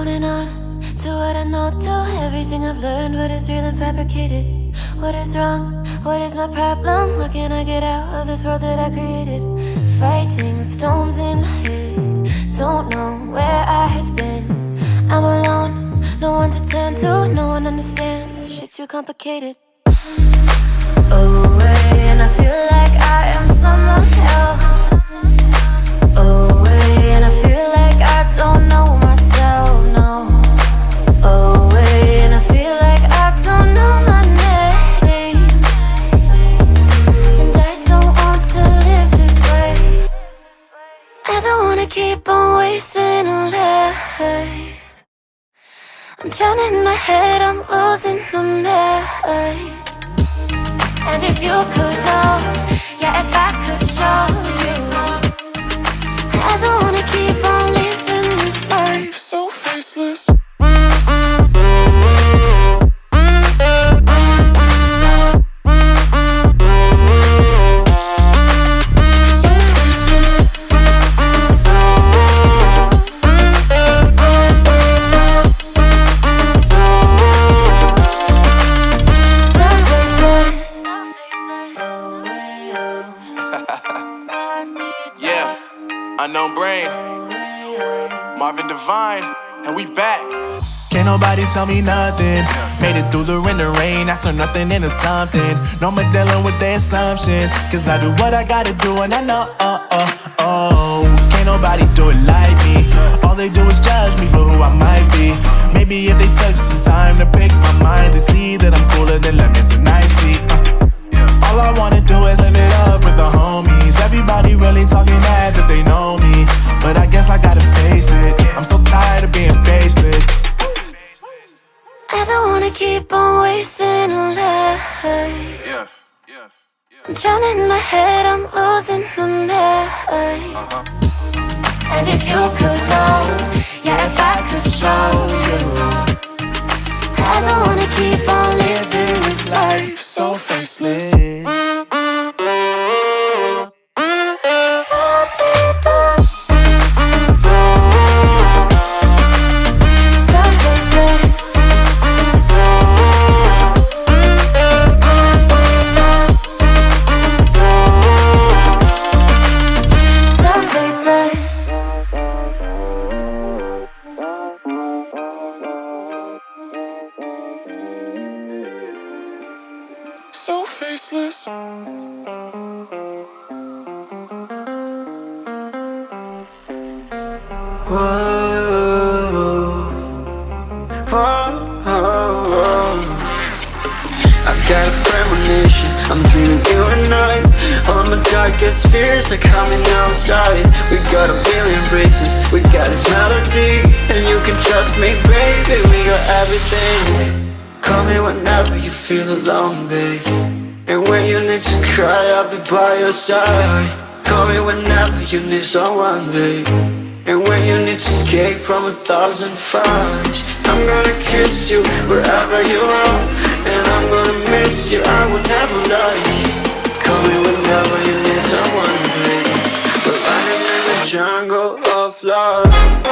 holding on to what I know, to everything I've learned. What is real and fabricated? What is wrong? What is my problem? What can I get out of this world that I created? Fighting the storms in my head. Don't know where I have been. I'm alone, no one to turn to. No one understands, shit's too complicated. Away, and I feel like I am someone else. Away, and I feel like I don't know myself, no. Away, and I feel like I don't know my name. And I don't want to live this way. I don't wanna keep on wasting a life. I'm drowning in my head, I'm losing my mind. And if you could know, yeah, if I could show you, I don't wanna keep on living this life so faceless. Unknown Brain, Marvin Divine, and we back. Can't nobody tell me nothing. Made it through the wind and rain, I turn nothing into something. No more dealing with their assumptions, cause I do what I gotta do and I know, can't nobody do it like me. All they do is judge me for who I might be. Maybe if they took some time to pick my mind, they see that I'm cooler than lemons and iced tea. All I wanna do is live it up with the homies. Everybody really talking as if they know me, but I guess I gotta face it. I'm so tired of being faceless. I don't wanna keep on wasting a life. I'm drowning in my head, I'm losing my mind. And if you could know, yeah, if I could show you, I don't wanna keep on living this life so faceless. So faceless. I've got a premonition, I'm dreaming you and I. All my darkest fears are coming outside. We got a billion races, we got this melody, and you can trust me, baby, we got everything. Call me whenever you feel alone, babe. And when you need to cry, I'll be by your side. Call me whenever you need someone, babe. And when you need to escape from 1,000 fires, I'm gonna kiss you wherever you are. And I'm gonna miss you, I will never lie. Call me whenever you need someone, babe. We're running in the jungle of love.